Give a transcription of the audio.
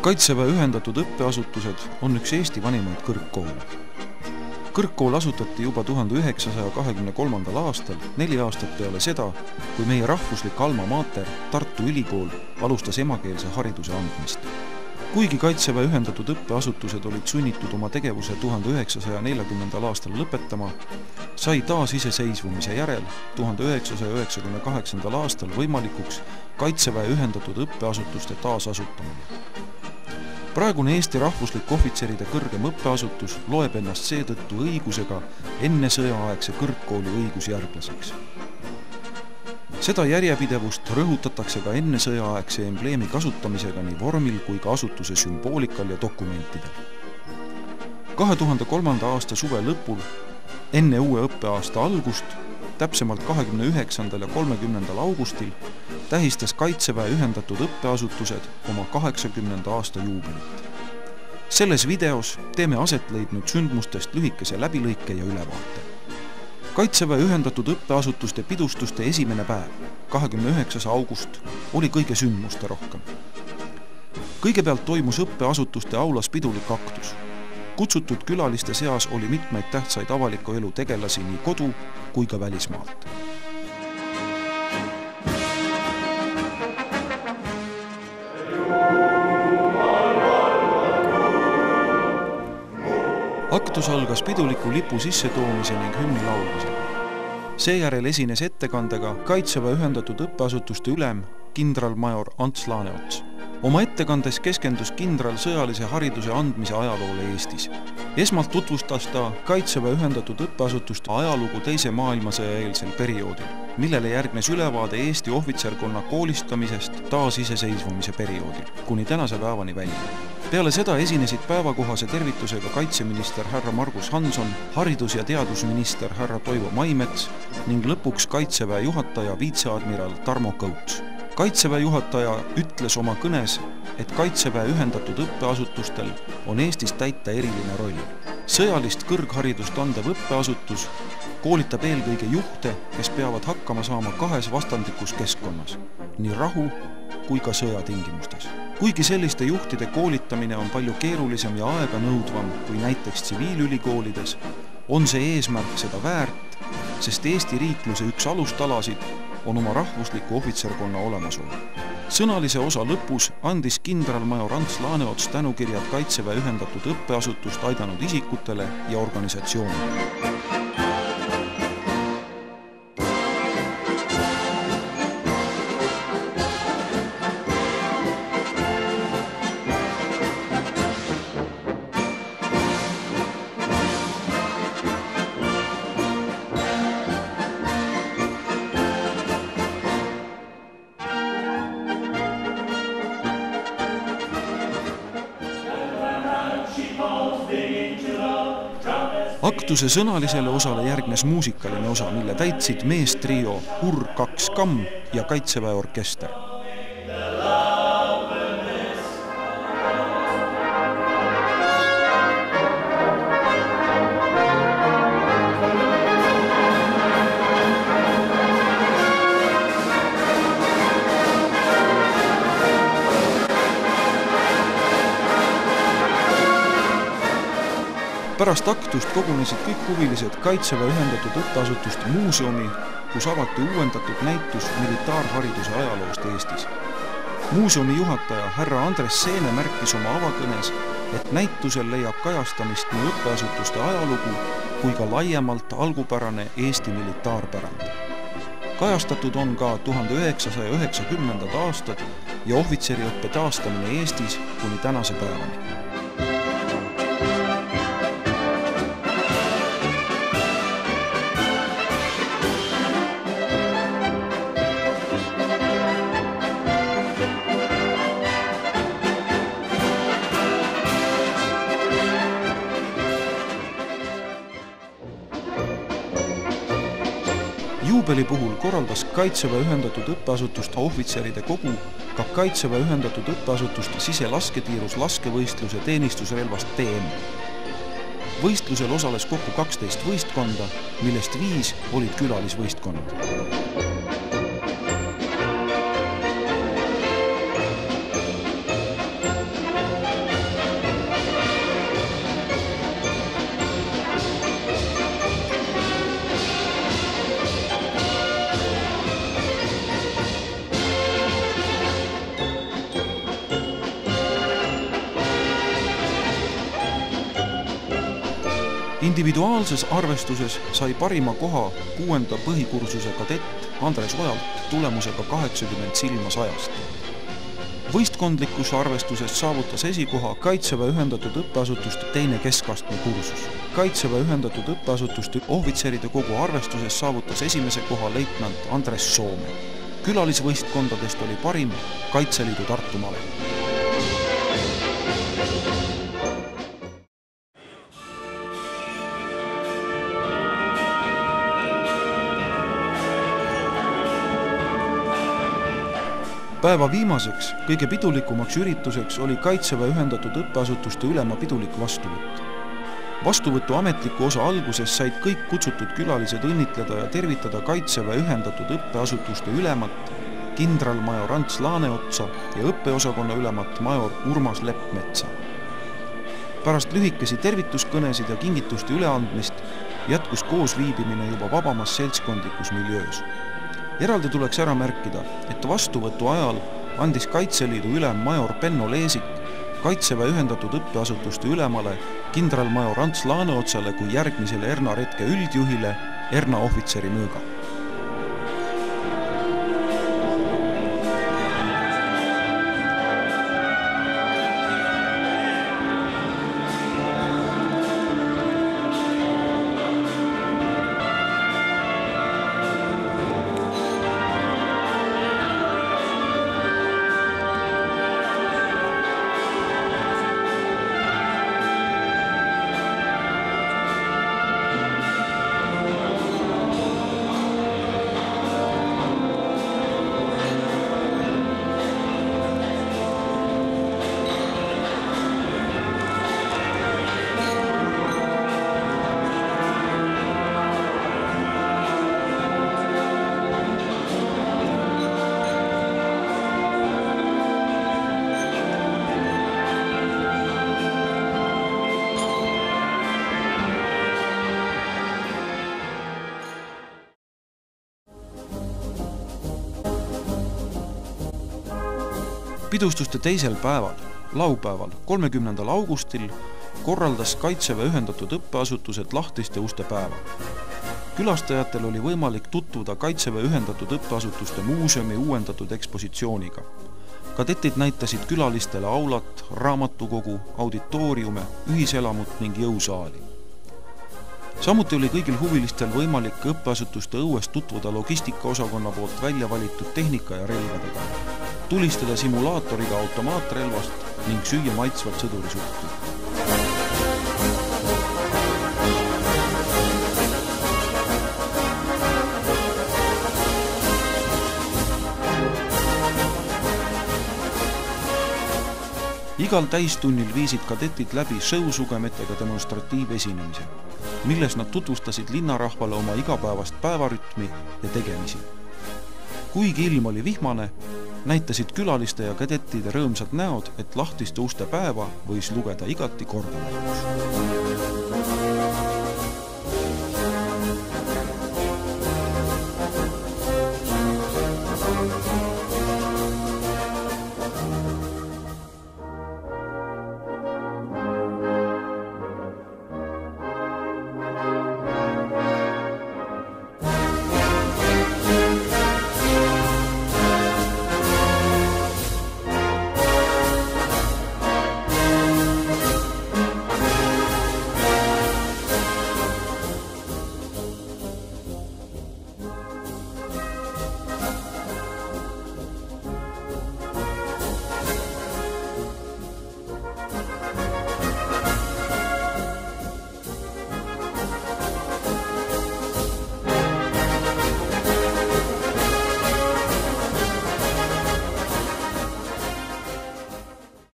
Kaitseväe ühendatud õppeasutused on üks Eesti vanimaid kõrgkoole. Kõrgkool asutati juba 1923. aastal, 4 aastat peale seda, kui meie rahvuslik alma mater Tartu Ülikool alustas emakeelse hariduse andmist. Kuigi Kaitseväe ühendatud õppeasutused olid sunnitud oma tegevuse 1940. aastal lõpetama, sai taasiseseisvumise järel 1998. aastal võimalikuks Kaitseväe ühendatud õppeasutuste taasasutamine. Praegune Eesti rahvuslik ohvitseride kõrgem õppeasutus loeb ennast seetõttu õigusega enne sõjaaegse kõrgkooli õigusjärglaseks. Seda järjepidevust rõhutatakse ka enne sõjaaegse embleemi kasutamisega nii vormil kui ka asutuse sümboolikal ja dokumentidel. 2003. aasta suve lõpul, enne uue õppeaasta algust, täpsemalt 29. ja 30. augustil, tähistas Kaitseväe ühendatud õppeasutused oma 80. aasta juubelit. Selles videos teeme aset leidnud sündmustest lühikese läbilõike ja ülevaate. Kaitseväe ühendatud õppeasutuste pidustuste esimene päev, 29. august, oli kõige sündmuste rohkem. Kõigepealt toimus õppeasutuste aulas pidulik aktus. Kutsutud külaliste seas oli mitmeid tähtsaid avaliku elu tegelasi nii kodu kui ka välismaalt. Aktus algas piduliku lipu sissetoomise ning hümni laulmisega. Seejärel esines ettekandega Kaitseväe ühendatud õppeasutuste ülem kindralmajor Ants Laaneots. Oma ettekandes keskendus kindral sõjalise hariduse andmise ajaloole Eestis. Esmalt tutvustas ta Kaitseväe ühendatud õppeasutuste ajalugu teise maailmasõja eelsel perioodil, millele järgnes ülevaade Eesti ohvitserkonna koolistamisest taasiseseisvumise perioodil, kuni tänase päevani välja. Peale seda esinesid päevakohase tervitusega kaitseminister härra Margus Hanson, haridus- ja teadusminister härra Toivo Maimets ning lõpuks Kaitseväe juhataja viitseadmiral Tarmo Kõuts. Kaitseväe juhataja ütles oma kõnes, et Kaitseväe ühendatud õppeasutustel on Eestis täita eriline roll. Sõjalist kõrgharidust andev õppeasutus koolitab eelkõige juhte, kes peavad hakkama saama kahes vastandikus keskkonnas, nii rahu kui ka sõjatingimustes. Kuigi selliste juhtide koolitamine on palju keerulisem ja aega nõudvam kui näiteks tsiviilülikoolides, on see eesmärk seda väärt, sest Eesti riikluse üks alustalasid on oma rahvusliku ohvitserkonna olemasolu. Sõnalise osa lõpus andis kindralmajor Ants Laaneots tänukirjad Kaitseväe ühendatud õppeasutust aidanud isikutele ja organisatsioonidele. Aktuse sõnalisele osale järgnes muusikaline osa, mille täitsid meestrio Ur 2 Kamm ja Kaitseväe orkester. Pärast aktust kogunesid kõik huvilised Kaitseväe ühendatud õppeasutuste muuseumi, kus avati uuendatud näitus militaarhariduse ajaloost Eestis. Muuseumi juhataja härra Andres Seene märkis oma avakõnes, et näitusel leiab kajastamist nii õppeasutuste ajalugu kui ka laiemalt algupärane Eesti militaarpärand. Kajastatud on ka 1990. aastad ja ohvitseriõppe taastamine Eestis kuni tänase päevani. Juubeli puhul korraldas Kaitseväe ühendatud õppeasutuste ohvitseride kogu ka Kaitseväe ühendatud õppeasutuste siselasketiirus laskevõistluse teenistusrelvast TM. Võistlusel osales kokku 12 võistkonda, millest 5 olid külalisvõistkonnad. Individuaalses arvestuses sai parima koha 6. põhikursuse kadett Andres Ojalt tulemusega 80 silma 100. Võistkondlikus arvestuses saavutas esikoha Kaitseväe ühendatud õppeasutuste 2. keskastme kursus. Kaitseväe ühendatud õppeasutuste ohvitseride kogu arvestuses saavutas esimese koha leitnant Andres Soome. Külalisvõistkondadest oli parim Kaitseliidu Tartu Malev. Päeva viimaseks, kõige pidulikumaks ürituseks oli Kaitseväe ühendatud õppeasutuste ülema pidulik vastuvõtt. Vastuvõtu ametliku osa alguses said kõik kutsutud külalised õnnitleda ja tervitada Kaitseväe ühendatud õppeasutuste ülemat, kindralmajor Ants Laaneotsa ja õppeosakonna ülemat major Urmas Leppmetsa. Pärast lühikesi tervituskõnesid ja kingituste üleandmist jätkus koos viibimine juba vabamas seltskondlikus miljöös. Eraldi tuleks ära märkida, et vastuvõtu ajal andis Kaitseliidu ülem major Penno Leesik Kaitseväe ühendatud õppeasutuste ülemale kindralmajor Ants Laaneotsale kui järgmisele Erna retke üldjuhile Erna ohvitseri mõõga. Pidustuste teisel päeval, laupäeval, 30. augustil korraldas Kaitseväe ühendatud õppeasutused lahtiste uste päeva. Külastajatel oli võimalik tutvuda Kaitseväe ühendatud õppeasutuste muuseumi uuendatud ekspositsiooniga. Kadetid näitasid külalistele aulat, raamatukogu, auditooriume, ühiselamut ning jõusaali. Samuti oli kõigil huvilistel võimalik õppeasutuste õues tutvuda logistikaosakonna poolt välja valitud tehnika ja relvadega, tulistada simulaatoriga automaatrelvast ning süüa maitsvat sõdurisuppi. Igal täistunnil viisid kadetid läbi sõusugemetega demonstratiivesinemise, milles nad tutvustasid linnarahvale oma igapäevast päevarütmi ja tegemisi. Kuigi ilm oli vihmane, näitasid külaliste ja kadettide rõõmsad näod, et lahtiste uste päeva võis lugeda igati kordamatuks.